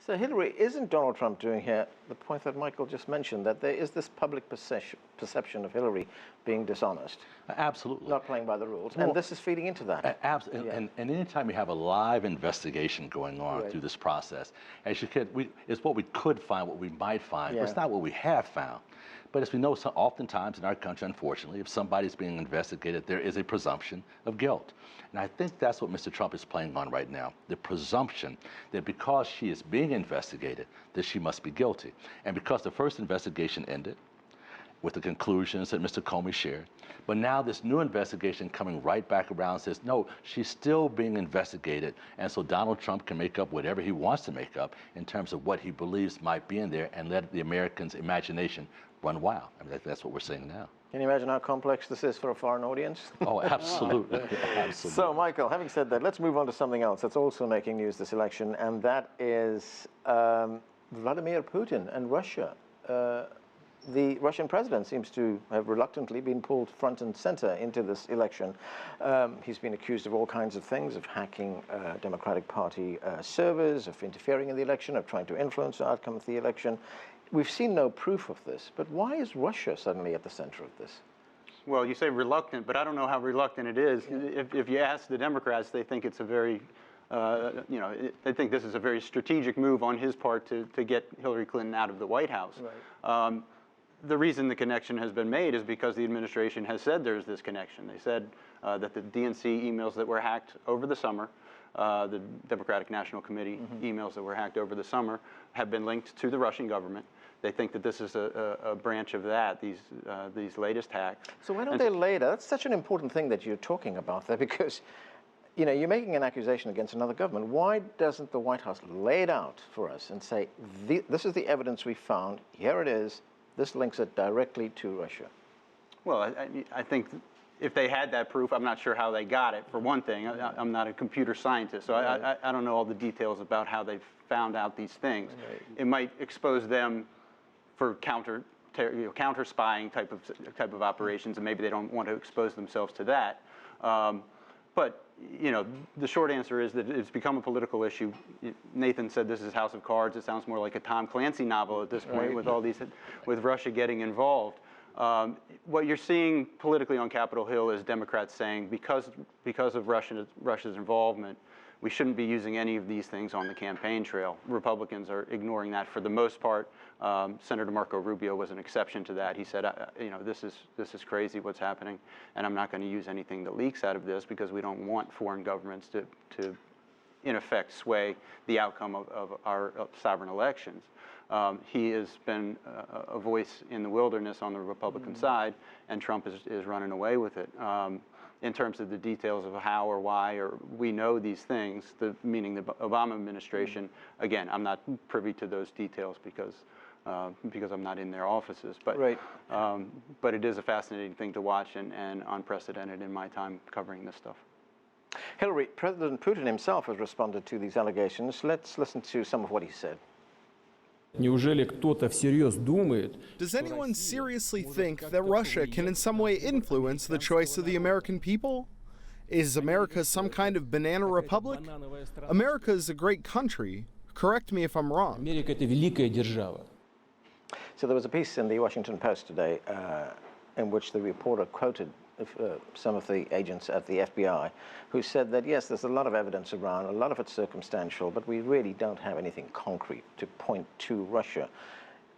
So Hillary, isn't Donald Trump doing here the point that Michael just mentioned, that there is this public perception of Hillary being dishonest? Absolutely. Not playing by the rules. Well, and this is feeding into that. Absolutely. Yeah. And anytime you have a live investigation going on Right. through this process, as you could, it's what we could find, what we might find, Yeah. but it's not what we have found. But as we know, so oftentimes in our country, unfortunately, if somebody's being investigated, there is a presumption of guilt. And I think that's what Mr. Trump is playing on right now, the presumption that because she is being investigated, that she must be guilty. And because the first investigation ended with the conclusions that Mr. Comey shared, but now this new investigation coming right back around says, no, she's still being investigated, and so Donald Trump can make up whatever he wants to make up in terms of what he believes might be in there and let the Americans' imagination run wild. I mean, that's what we're seeing now. Can you imagine how complex this is for a foreign audience? Oh, absolutely. Absolutely. So, Michael, having said that, let's move on to something else that's also making news this election, and that is Vladimir Putin and Russia. The Russian president seems to have reluctantly been pulled front and center into this election. He's been accused of all kinds of things, of hacking Democratic Party servers, of interfering in the election, of trying to influence the outcome of the election. We've seen no proof of this, but why is Russia suddenly at the center of this? Well, you say reluctant, but I don't know how reluctant it is. If you ask the Democrats, they think it's a very, they think this is a very strategic move on his part to get Hillary Clinton out of the White House. Right. The reason the connection has been made is because the administration has said there's this connection. They said that the DNC emails that were hacked over the summer, the Democratic National Committee emails that were hacked over the summer, have been linked to the Russian government. They think that this is a branch of that, these latest hacks. So why don't they lay that? That's such an important thing that you're talking about there, because you're making an accusation against another government. Why doesn't the White House lay it out for us and say, this is the evidence we found, here it is, this links it directly to Russia? Well, I think if they had that proof, I'm not sure how they got it, for one thing. I'm not a computer scientist, so I don't know all the details about how they found out these things. Right. It might expose them for counter spying type of operations, and maybe they don't want to expose themselves to that. But the short answer is that it's become a political issue. Nathan said this is House of Cards. It sounds more like a Tom Clancy novel at this point, right, with Russia getting involved. What you're seeing politically on Capitol Hill is Democrats saying because of Russia's involvement, we shouldn't be using any of these things on the campaign trail. Republicans are ignoring that for the most part. Senator Marco Rubio was an exception to that. He said, this is crazy what's happening, and I'm not going to use anything that leaks out of this because we don't want foreign governments to in effect, sway the outcome of our sovereign elections. He has been a voice in the wilderness on the Republican side, and Trump is running away with it. In terms of the details of how or why, or we know these things, meaning the Obama administration, again, I'm not privy to those details because I'm not in their offices. But, right. But it is a fascinating thing to watch and unprecedented in my time covering this stuff. Hillary, President Putin himself has responded to these allegations. Let's listen to some of what he said. Does anyone seriously think that Russia can in some way influence the choice of the American people? Is America some kind of banana republic? America is a great country. Correct me if I'm wrong. So there was a piece in the Washington Post today in which the reporter quoted some of the agents at the FBI who said that, yes, there's a lot of evidence around, a lot of it's circumstantial, but we really don't have anything concrete to point to Russia.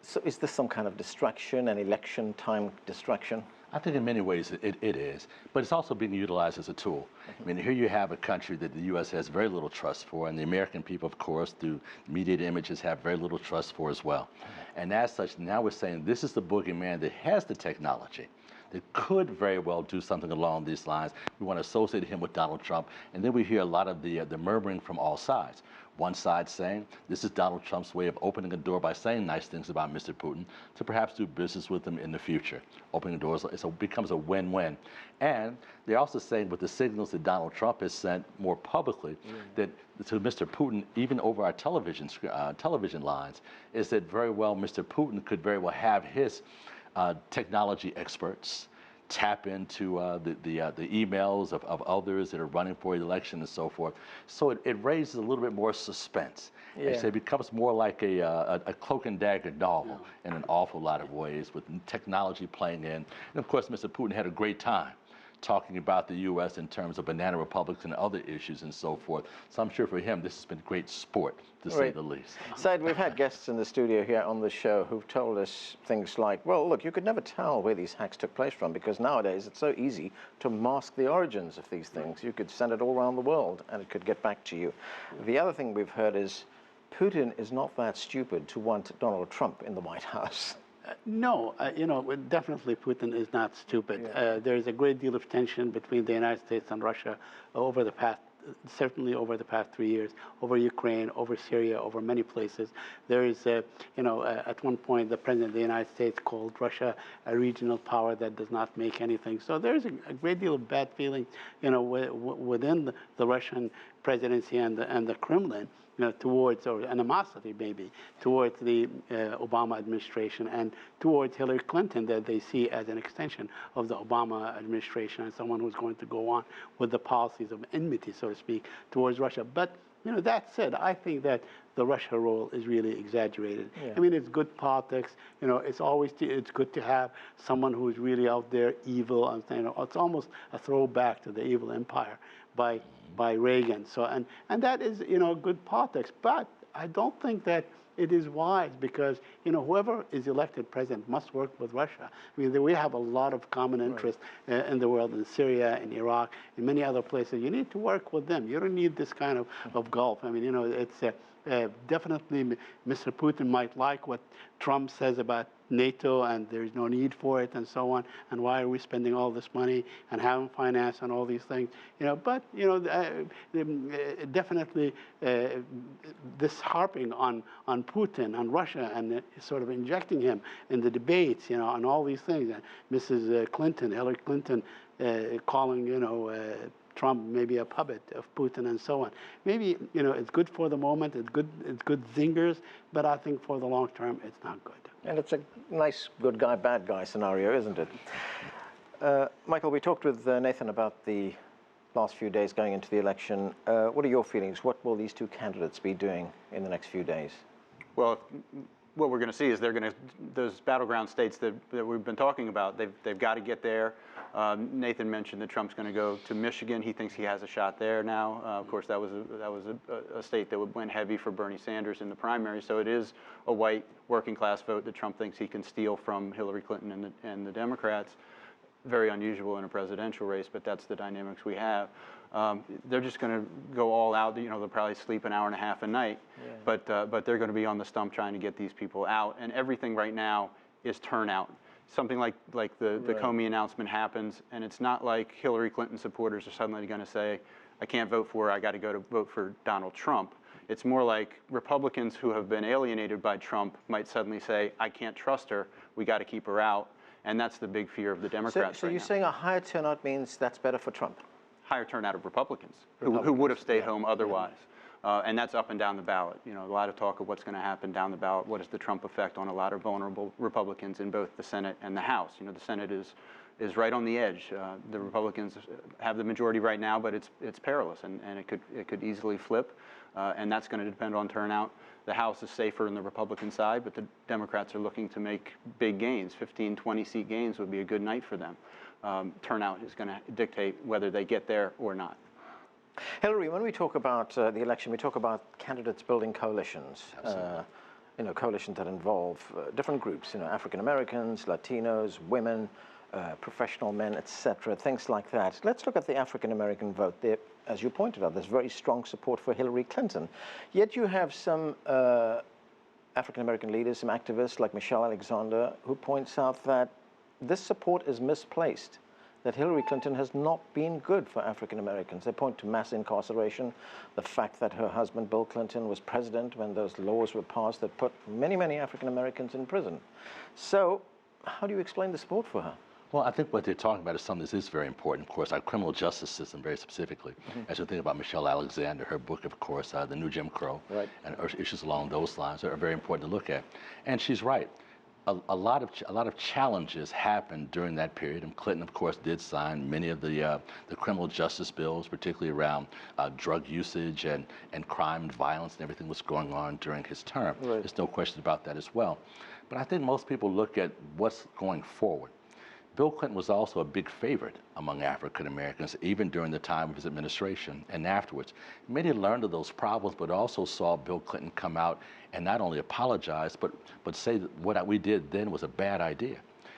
So is this some kind of distraction, an election time distraction? I think in many ways it is, but it's also being utilized as a tool. I mean, here you have a country that the U.S. has very little trust for, and the American people, of course, through media images, have very little trust for as well. And as such, now we're saying this is the boogeyman that has the technology that could very well do something along these lines. We want to associate him with Donald Trump, and then we hear a lot of the murmuring from all sides. One side saying this is Donald Trump's way of opening a door by saying nice things about Mr. Putin to perhaps do business with him in the future. Opening doors, it becomes a win-win. And they're also saying with the signals that Donald Trump has sent more publicly that to Mr. Putin, even over our television lines, is that very well Mr. Putin could very well have his technology experts tap into the emails of others that are running for election and so forth. So it raises a little bit more suspense. Yeah. So it becomes more like a cloak and dagger novel in an awful lot of ways, with technology playing in. And of course, Mr. Putin had a great time talking about the U.S. in terms of banana republics and other issues and so forth. So I'm sure for him, this has been great sport, to say the least. Said, we've had guests in the studio here on the show who've told us things like, well, look, you could never tell where these hacks took place from, because nowadays it's so easy to mask the origins of these things. You could send it all around the world and it could get back to you. The other thing we've heard is Putin is not that stupid to want Donald Trump in the White House. No, definitely Putin is not stupid. There is a great deal of tension between the United States and Russia over the past, certainly over the past 3 years, over Ukraine, over Syria, over many places. There is, at one point, the President of the United States called Russia a regional power that does not make anything. So there is a great deal of bad feeling, within the Russian presidency and the Kremlin, towards, or animosity maybe, towards the Obama administration and towards Hillary Clinton, that they see as an extension of the Obama administration and someone who's going to go on with the policies of enmity, so to speak, towards Russia. But, that said, I think that the Russia role is really exaggerated. I mean, it's good politics. It's good to have someone who's really out there evil. And it's almost a throwback to the evil empire by Reagan. So and that is good politics. But I don't think that it is wise, because whoever is elected president must work with Russia. I mean, we have a lot of common interest in the world, in Syria, in Iraq, in many other places. You need to work with them. You don't need this kind of gulf. I mean, it's definitely Mr. Putin might like what Trump says about NATO, and there's no need for it, and so on, and why are we spending all this money and having finance and all these things, but definitely this harping on Putin, on Russia, and sort of injecting him in the debates, on all these things. Mrs. Clinton, Hillary Clinton, calling Trump maybe a puppet of Putin and so on. Maybe it's good for the moment. It's good zingers, but I think for the long term, it's not good. And it's a nice good guy, bad guy scenario, isn't it? Michael, we talked with Nathan about the last few days going into the election. What are your feelings? What will these two candidates be doing in the next few days? Well, what we're going to see is those battleground states that we've been talking about, they've got to get there. Nathan mentioned that Trump's going to go to Michigan. He thinks he has a shot there now. Of course, that was a state that went heavy for Bernie Sanders in the primary. So it is a white working class vote that Trump thinks he can steal from Hillary Clinton and the Democrats. Very unusual in a presidential race, but that's the dynamics we have. They're just going to go all out. They'll probably sleep an hour and a half a night, but they're going to be on the stump trying to get these people out. And everything right now is turnout. Something like the Comey announcement happens, and it's not like Hillary Clinton supporters are suddenly going to say, I can't vote for her, I got to go to vote for Donald Trump. It's more like Republicans who have been alienated by Trump might suddenly say, I can't trust her, we got to keep her out. And that's the big fear of the Democrats So right you're now. saying a higher turnout means that's better for Trump? Higher turnout of Republicans who would have stayed home otherwise. And that's up and down the ballot. A lot of talk of what's going to happen down the ballot. What is the Trump effect on a lot of vulnerable Republicans in both the Senate and the House? The Senate is right on the edge. The Republicans have the majority right now, but it's perilous, and it could easily flip. And that's going to depend on turnout. The House is safer in the Republican side, but the Democrats are looking to make big gains. 15, 20-seat gains would be a good night for them. Turnout is going to dictate whether they get there or not. Hilary, when we talk about the election, we talk about candidates building coalitions. Coalitions that involve different groups. African Americans, Latinos, women, professional men, etc. Things like that. Let's look at the African American vote. There, as you pointed out, there's very strong support for Hillary Clinton. Yet you have some African American leaders, some activists like Michelle Alexander, who points out that this support is misplaced, that Hillary Clinton has not been good for African Americans. They point to mass incarceration, the fact that her husband, Bill Clinton, was president when those laws were passed that put many, many African Americans in prison. So how do you explain the support for her? Well, I think what they're talking about is something that is very important, of course, our criminal justice system very specifically. As you think about Michelle Alexander, her book, of course, The New Jim Crow, and issues along those lines are very important to look at. And she's right. a lot of challenges happened during that period, and Clinton, of course, did sign many of the criminal justice bills, particularly around drug usage and crime and violence and everything that's going on during his term. Right. There's no question about that as well. But I think most people look at what's going forward. Bill Clinton was also a big favorite among African Americans, even during the time of his administration and afterwards. Many learned of those problems, but also saw Bill Clinton come out and not only apologize, but say that what we did then was a bad idea.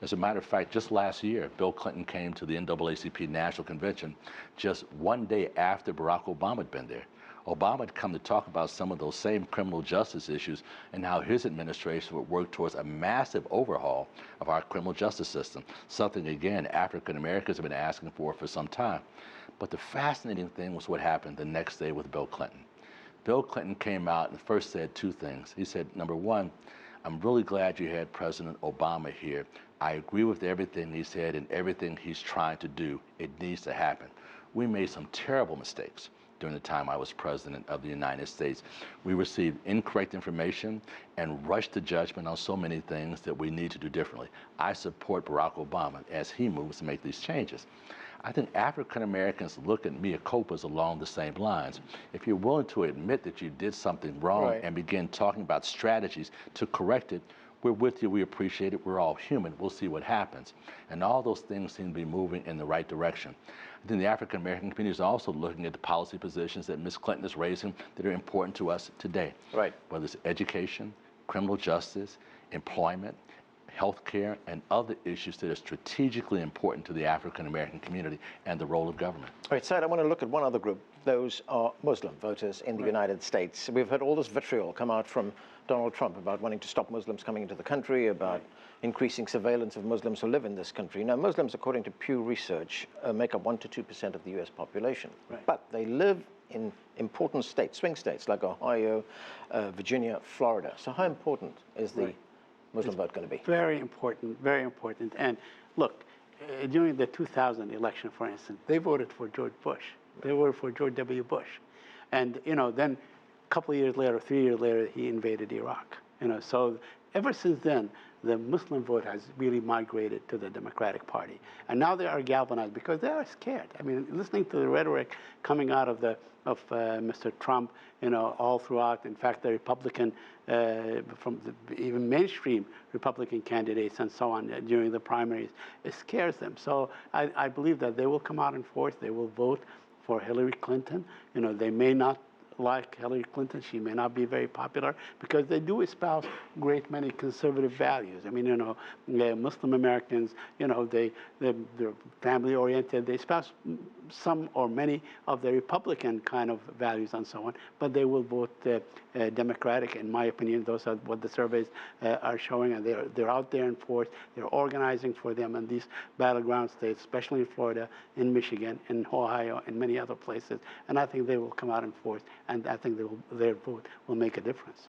As a matter of fact, just last year, Bill Clinton came to the NAACP National Convention just one day after Barack Obama had been there. Obama had come to talk about some of those same criminal justice issues and how his administration would work towards a massive overhaul of our criminal justice system, something, again, African Americans have been asking for some time. But the fascinating thing was what happened the next day with Bill Clinton. Bill Clinton came out and first said two things. He said, number one, I'm really glad you had President Obama here. I agree with everything he said and everything he's trying to do. It needs to happen. We made some terrible mistakes during the time I was president of the United States. We received incorrect information and rushed to judgment on so many things that we need to do differently. I support Barack Obama as he moves to make these changes. I think African Americans look at mea culpas along the same lines. If you're willing to admit that you did something wrong Right. and begin talking about strategies to correct it, we're with you, we appreciate it, we're all human, we'll see what happens. And all those things seem to be moving in the right direction. I think the African American community is also looking at the policy positions that Ms. Clinton is raising that are important to us today. Right. Whether it's education, criminal justice, employment, healthcare, and other issues that are strategically important to the African American community and the role of government. All right, Syed, I want to look at one other group. Those are Muslim voters in the United States. We've heard all this vitriol come out from Donald Trump about wanting to stop Muslims coming into the country, about increasing surveillance of Muslims who live in this country. Now, Muslims, according to Pew Research, make up 1 to 2% of the U.S. population. Right. But they live in important states, swing states like Ohio, Virginia, Florida. So how important is the Muslim vote going to be? Very important, very important. And look, during the 2000 election, for instance, they voted for George Bush. They voted for George W. Bush. And, then a couple of years later, 3 years later, he invaded Iraq. So ever since then, the Muslim vote has really migrated to the Democratic Party. And now they are galvanized because they are scared. I mean, listening to the rhetoric coming out of Mr. Trump, all throughout. In fact, the Republican, from even mainstream Republican candidates and so on during the primaries, it scares them. So I believe that they will come out in force. They will vote for Hillary Clinton. They may not like Hillary Clinton. She may not be very popular because they do espouse great many conservative values. I mean, Muslim Americans, they're family-oriented. They espouse some or many of the Republican kind of values and so on, but they will vote Democratic, in my opinion. Those are what the surveys are showing, and they're out there in force. They're organizing for them in these battleground states, especially in Florida, in Michigan, in Ohio, and many other places. And I think they will come out in force, and I think their vote will make a difference.